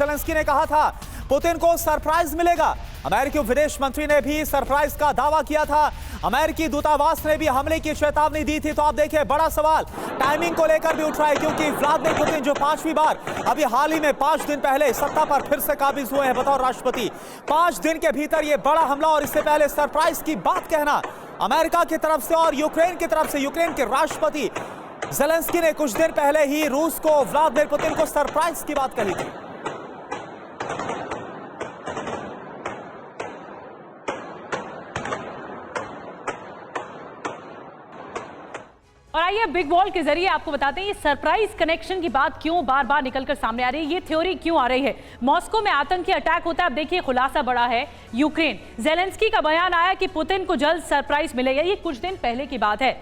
Zelensky ने कहा था पुतिन को सरप्राइज मिलेगा। अमेरिकी विदेश मंत्री ने भी सरप्राइज का दावा किया था। अमेरिकी दूतावास ने भी हमले की चेतावनी दी थी। तो आप देखिए, बड़ा सवाल टाइमिंग को लेकर भी उठ रहा है, क्योंकि व्लादिमीर पुतिन जो 5वीं बार अभी हाल ही में 5 दिन पहले सत्ता पर फिर से काबिज हुए हैं बतौर राष्ट्रपति, 5 दिन के भीतर यह बड़ा हमला और इससे पहले सरप्राइज की बात कहना अमेरिका की तरफ से और यूक्रेन की तरफ से। यूक्रेन के राष्ट्रपति ज़ेलेंस्की ने कुछ देर पहले ही रूस को व्लादिमीर पुतिन को सरप्राइज की बात कही थी। और आइए बिग वॉल के जरिए आपको बताते हैं ये सरप्राइज कनेक्शन की बात क्यों बार बार निकलकर सामने आ रही है, ये थ्योरी क्यों आ रही है। मॉस्को में आतंकी अटैक होता है, अब देखिए खुलासा बड़ा है यूक्रेन। ज़ेलेंस्की का बयान आया कि पुतिन को जल्द सरप्राइज मिलेगा, ये कुछ दिन पहले की बात है।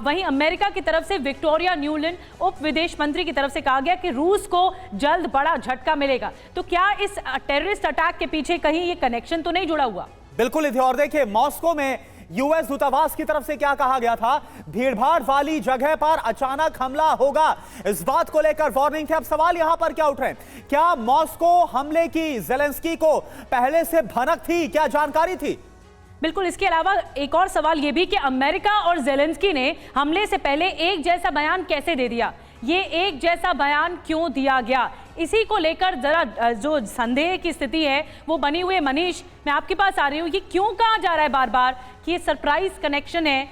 वहीं अमेरिका की तरफ से विक्टोरिया न्यूलैंड उप विदेश मंत्री की तरफ से कहा गया कि रूस को जल्द बड़ा झटका मिलेगा। तो क्या इस टेररिस्ट अटैक के पीछे कहीं ये कनेक्शन तो नहीं जुड़ा हुआ? बिल्कुल। और देखिए, मॉस्को में यूएस दूतावास की तरफ से क्या कहा गया था, भीड़भाड़ वाली जगह पर अचानक हमला होगा, इस बात को लेकर वार्निंग थी। अब सवाल यहां पर क्या उठ रहे हैं, क्या मॉस्को हमले की ज़ेलेंस्की को पहले से भनक थी, क्या जानकारी थी? बिल्कुल। इसके अलावा एक और सवाल यह भी कि अमेरिका और ज़ेलेंस्की ने हमले से पहले एक जैसा बयान कैसे दे दिया, ये एक जैसा बयान क्यों दिया गया, इसी को लेकर जरा जो संदेह की स्थिति है वो बनी हुई है। मनीष, मैं आपके पास आ रही हूँ, ये क्यों कहा जा रहा है बार बार कि ये सरप्राइज कनेक्शन है?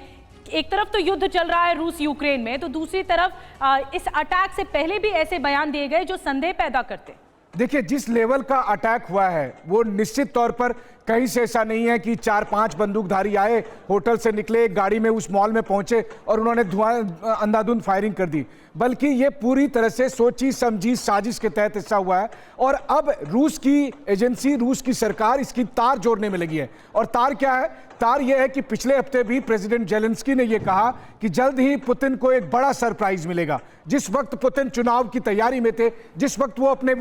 एक तरफ तो युद्ध चल रहा है रूस यूक्रेन में, तो दूसरी तरफ इस अटैक से पहले भी ऐसे बयान दिए गए जो संदेह पैदा करते। देखिए, जिस लेवल का अटैक हुआ है वो निश्चित तौर पर कहीं से ऐसा नहीं है कि 4-5 बंदूकधारी आए, होटल से निकले, गाड़ी में उस मॉल में पहुंचे और उन्होंने धुआं अंधाधुंध फायरिंग कर दी, बल्कि ये पूरी तरह से सोची समझी साजिश के तहत हिस्सा हुआ है। और अब रूस की एजेंसी, रूस की सरकार इसकी तार जोड़ने में लगी है। और तार क्या है? तार यह है कि पिछले हफ्ते भी प्रेसिडेंट ज़ेलेंस्की ने यह कहा कि जल्द ही पुतिन को एक बड़ा सरप्राइज मिलेगा। जिस वक्त पुतिन चुनाव की तैयारी में थे, जिस वक्त वो अपने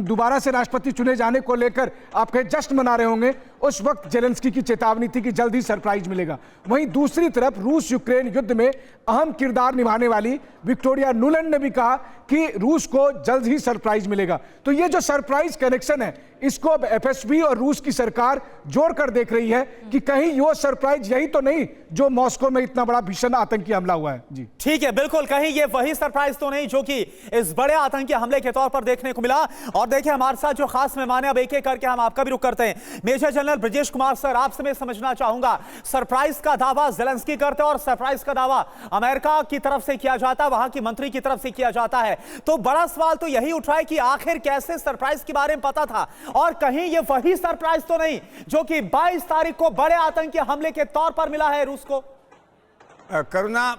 दोबारा से राष्ट्रपति चुने जाने को लेकर आपके जश्न मना रहे होंगे, उस वक्त ज़ेलेंस्की की चेतावनी थी कि जल्द ही सरप्राइज मिलेगा। वहीं दूसरी तरफ रूस यूक्रेन युद्ध में अहम किरदार निभाने वाली विक्टोरिया न्यूलैंड ने भी कहा कि रूस को जल्द ही सरप्राइज मिलेगा। तो ये जो सरप्राइज कनेक्शन है, इसको अब एफएसबी और रूस की सरकार जोड़कर देख रही है कि कहीं यो सरप्राइज यही तो नहीं जो मॉस्को में इतना बड़ा भीषण आतंकी हमला हुआ है। जी ठीक है, बिल्कुल, कहीं ये वही सरप्राइज तो नहीं जो कि इस बड़े आतंकी हमले के तौर पर देखने को मिला। और देखिए, हमारे साथ जो खास मेहमान है, अब एक एक करके हम आपका भी रुख करते हैं। Major general Brajesh Kumar sir, आपसे मैं समझना चाहूंगा, सरप्राइज का दावा ज़ेलेंस्की करते और सरप्राइज का दावा अमेरिका की तरफ से किया जाता है, वहां की मंत्री की तरफ से किया जाता है। तो बड़ा सवाल तो यही उठ रहा है कि आखिर कैसे सरप्राइज के बारे में पता था, और कहीं ये वही सरप्राइज तो नहीं जो कि 22 तारीख को बड़े आतंकी हमले के तौर पर मिला है रूस को? करुणा,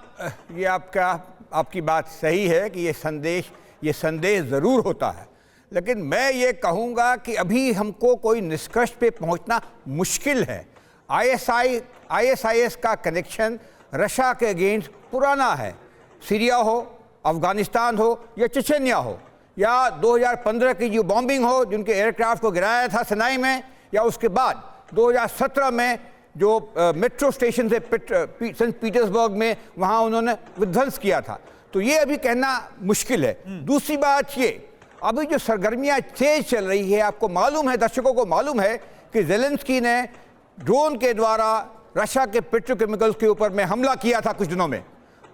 ये आपकी बात सही है कि ये संदेह ज़रूर होता है, लेकिन मैं ये कहूँगा कि अभी हमको कोई निष्कर्ष पे पहुँचना मुश्किल है। ISIS का कनेक्शन रशिया के अगेंस्ट पुराना है। सीरिया हो, अफ़गानिस्तान हो या चेचन्या हो, या 2015 की जो बॉम्बिंग हो, जिनके एयरक्राफ्ट को गिराया था सिनाई में, या उसके बाद 2017 में जो मेट्रो स्टेशन से सेंट पीटर्सबर्ग में वहाँ उन्होंने विध्वंस किया था। तो ये अभी कहना मुश्किल है। दूसरी बात ये, अभी जो सरगर्मियाँ तेज चल रही है, आपको मालूम है, दर्शकों को मालूम है कि ज़ेलेंस्की ने ड्रोन के द्वारा रशिया के पेट्रोकेमिकल्स के ऊपर में हमला किया था कुछ दिनों में,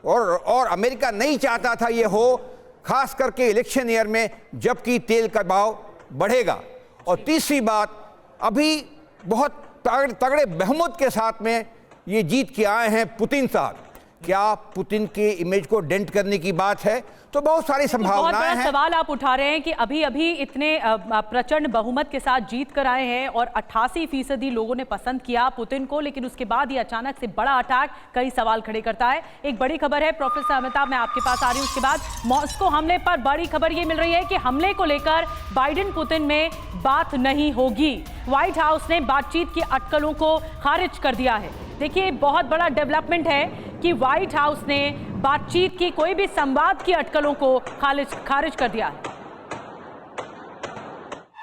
और अमेरिका नहीं चाहता था ये हो, खास करके इलेक्शन ईयर में जबकि तेल का भाव बढ़ेगा। और तीसरी बात, अभी बहुत तगड़े बहुमत के साथ में ये जीत के आए हैं पुतिन साहब। क्या पुतिन के इमेज को डेंट करने की बात है? तो बहुत सारी संभावनाएं हैं। सवाल आप उठा रहे हैं कि अभी इतने प्रचंड बहुमत के साथ जीत कर आए हैं और 88% लोगों ने पसंद किया पुतिन को, लेकिन उसके बाद ये अचानक से बड़ा अटैक कई सवाल खड़े करता है। एक बड़ी खबर है, प्रोफेसर अमिताभ, मैं आपके पास आ रही हूँ। उसके बाद मॉस्को हमले पर बड़ी खबर ये मिल रही है कि हमले को लेकर बाइडेन पुतिन में बात नहीं होगी। व्हाइट हाउस ने बातचीत की अटकलों को खारिज कर दिया है। देखिए, बहुत बड़ा डेवलपमेंट है कि व्हाइट हाउस ने बातचीत की, कोई भी संवाद की अटकलों को खारिज कर दिया है।